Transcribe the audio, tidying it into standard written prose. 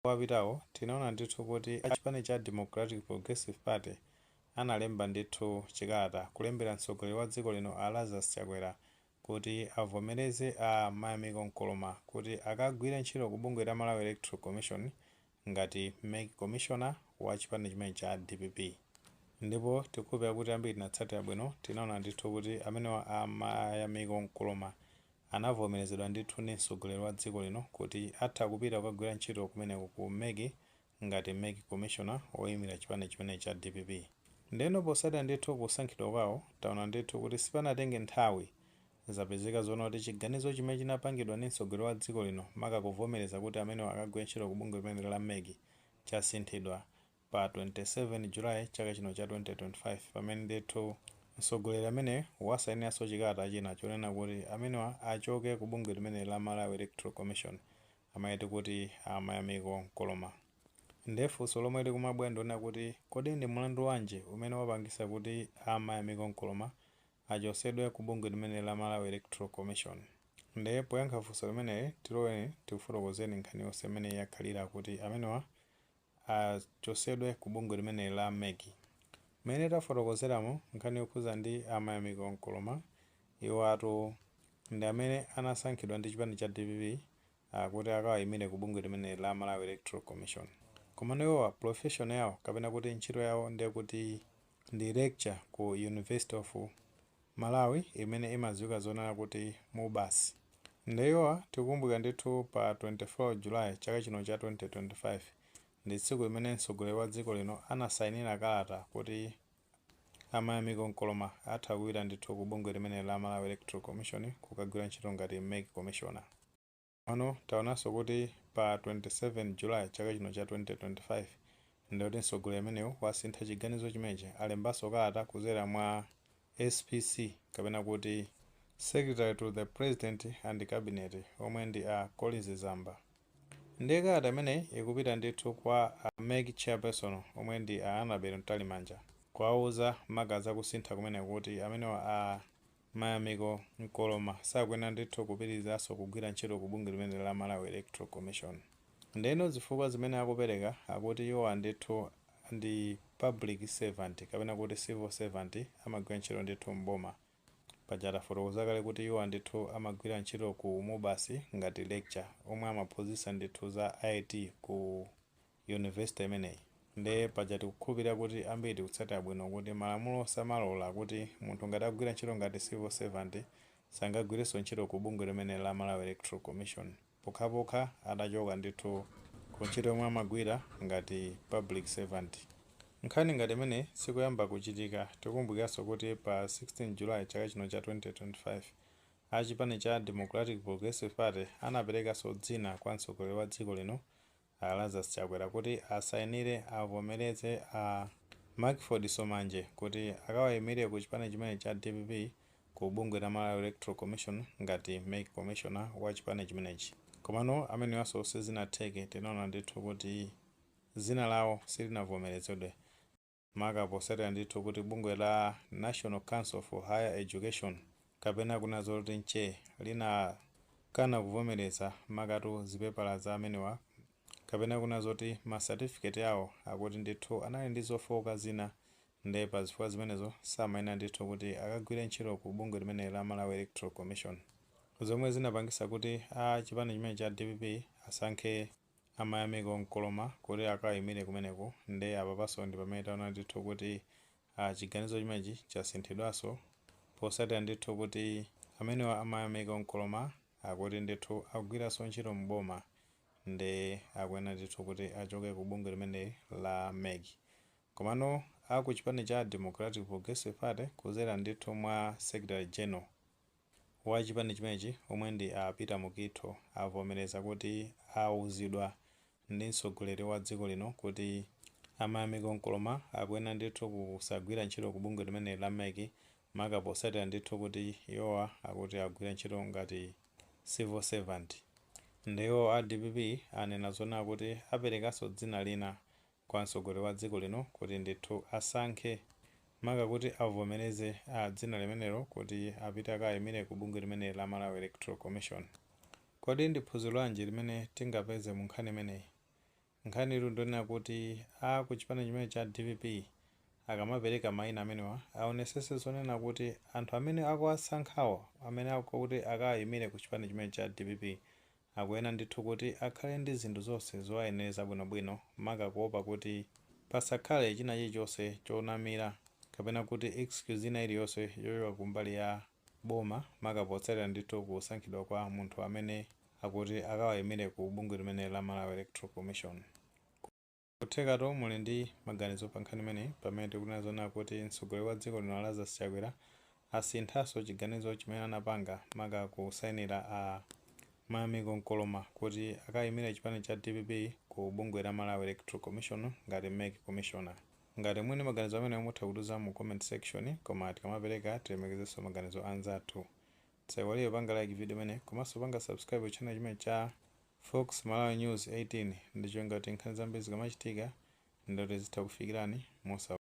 wapitawo tinaona ndithu kuti achipani cha Democratic Progressive Party analemba ndithu chikalata kulembera mtsogoleri wa dziko lino Lazarus Chakwera kuti avomereze Mayamiko Nkoloma kuti akagwire ntchito ku bungwe la Malawi Electoral Commission ngati MEC Commissioner wa chipani chimene cha DPP. Ndipo tikupempha kuti ambiri tinatsatira bwino tinaona ndithu kuti amenewa Mayamiko Nkoloma anavomerezedwa ndithu ndi mtsogoleri wa dziko lino kuti atha kupita kukagwira ntchito kumeneko ku MEC ngati MEC Commissioner oyimira chipani chimene cha DPP. Ndeno posatira ndithu kusankhidwa kwawo taona ndithu kuti sipanatenge nthawi zapezeka zoona kuti chiganizo chimene chinapangidwa ndi mtsogoleri wa dziko lino maka kuvomereza kuti amenewa akagwira ntchito ku bungwe limene la MEC chasinthidwa pa 27 Julayi chaka chino cha 2025 pamene ndithu mtsogoleri amene wasainiranso chikalata china chonena kuti amenewa achoke ku bungwe limene la Malawi Electoral Commission amayeti kuti Mayamiko Nkoloma. Funso lomwe likumabwera ndiona kuti kodi ndi mulandu wanji umene wapangisa kuti Mayamiko Nkoloma achotsedwe ku bungwe limene la Malawi Electoral Commission. Poyankha funso limeneli tiloweni tikufotokozeni nkhani yonse imene yakhalira kuti amenewa achotsedwe ku bungwe limene la MEC. Mmene tafotokozeramo nkhani yokhuza ndi Mayamiko Nkoloma, iwo ndi amene anasankhidwa ndi chipani cha DPP kuti akawayimire ku bungwe limene la Malawi Electoral Commission. Komano iwowa profession yawo kapena kuti ntchito yawo ndiye kuti ndi lecture ku University of Malawi imene imadziwika zonena kuti MUBAS. Iwowa tikukumbukira ndithu pa 24 Julayi chaka chino cha 2025 ndi tsiku limene mtsogoleri wa dziko lino anasainira kalata kuti Mayamiko Nkoloma atha kupita ndithu ku bungwe limene la Malawi Electoral Commission kukagwira ntchito ngati MEC Commissioner. Ano taonanso kuti pa 27 Julayi chaka chino cha 2025 ndikuti mtsogoleri ameneyo wasintha chiganizo chimenechi alembanso kalata kudzera mwa SPC kapena kuti Secretary to the President and Cabinet omwe ndi Collins Zamba. Ndiye kalata imene ikupita ndithu kwa MEC Chairperson omwe ndi Annabel Mtalimanja kuwauza magazi akusintha kumene kuti amenewa Mayamiko Nkoloma sakuyenera ndithu kupitirizaso kugwira ntchito ku bungwe limene la Malawi Electoral Commission. Ndeno zifukwa zimene akupereka akuti iwo ndithu ndi public servant kapena kuti civil servant amagwira ntchito ndithu mboma. Paja tafotokoza kale kuti iwo ndithu amagwira ntchito ku MUBAS ngati lecture omwe amaphunzitsa ndithu za IT ku university imeneyi. Paja tikukhulupirira kuti ambiri tikutsatira bwino kuti malamulo samalola kuti munthu ngati agwira ntchito ngati civil servant sangagwirenso ntchito ku bungwe limene la Malawi Electoral Commission pokhapokha adachoka ndithu ku ntchito yomwe amagwira ngati public servant. Nkhani ngati imene sikuyamba kuchitika tikumbukiranso kuti pa 16 Julayi chaka chino cha 2025 achipani cha Democratic Progressive Party anaperekanso dzina kwa mtsogoleri wa dziko lino Lazarus Chakwera kuti asainire avomereze Makford Somanje kuti akawayimire ku chipani chimene cha DPP ku bungwe la Malawi Electoral Commission ngati MEC Commissioner wa chipani chimenechi. Komano amene waso sizinatheke tinaona ndithu kuti zina lawo silinavomerezedwe maka posatira ndithu kuti bungwe la National Council for Higher Education kapena kuna zoti nche linakana kuvomereza makatu zipepala za amenewa kapena kuna zoti ma certificate yawo akuti ndithu anali ndi zofowoka zina. Pa zifukwa zimenezo samayenera ndithu kuti akagwire ntchito ku bungwe limene la Malawi Electoral Commission, zomwe zinapangisa kuti chipani chimene cha DPP asankhe Mayamiko Nkoloma kuti akawayimire kumeneko. Apapanso ndi pamene taona ndithu kuti chiganizo chimenechi chasinthidwanso posatira ndithu kuti amenewa Mayamiko Nkoloma akuti ndithu akugwiranso ntchito mboma akuyenera ndithu kuti achoke ku bungwe limene la MEC. Komano aku chipani cha Democratic Progressive Party kudzera ndithu mwa Secretary General wa chipani chimenechi omwe ndi Peter Mukitho avomereza kuti auzidwa ndi mtsogoleri wa dziko lino kuti Mayamiko Nkoloma akuyenera ndithu kusagwira ntchito ku bungwe limene la MEC maka posatira ndithu kuti iwowa akuti agwira ntchito ngati civil servant. Iwo DPP anena zona kuti aperekanso dzina lina kwa mtsogoleri wa dziko lino kuti ndithu asankhe maka kuti avomereze dzina limenelo kuti apite akayimire ku bungwe limene la Malawi Electoral Commission. Kodi ndi phunziro lanji limene tingapeze mu nkhani imeneyi? nkhani ndonena kuti ku chipani chimene cha DPP akamapereka mayina amenewa aonesese zonena kuti anthu amene akuwasankhawo amene akuti akayimire ku chipani chimene cha DPP akuyena ndithu kuti akhale ndi zinthu zonse zowayenera bwinobwino maka kuopa kuti pasakhale china chilichonse chonamira kapena kuti excuse ina iliyonse yoyoka kumbali ya boma maka potsatira ndithu kusankhidwa kwa munthu amene akuti akawayimire ku bungwe limene la Malawi Electoral Commission. Kuthekatu muli ndi maganizo pa nkhani imeneyi pamene tikunena zonena kuti mtsogoleri wa dziko lino Lazarus Chakwera asinthanso chiganizo chimene anapanga maka kusayinira a Mayamiko Nkoloma kuti akayimire chipani cha DPP ku bungwe la Malawi Electoral Commission ngati MEC Commissioner. Ngati mwini maganizo amene mutha kutuza mu comment section, koma tikamapereka tilemekezenso maganizo anzathu. Tsaiwaliyo panga like video imene komanso panga subscribe channel chimene cha Fox Malawi News 18 ndicho ngati nkhani zambiri zikamachitika ndoti zitha kufikirani mosa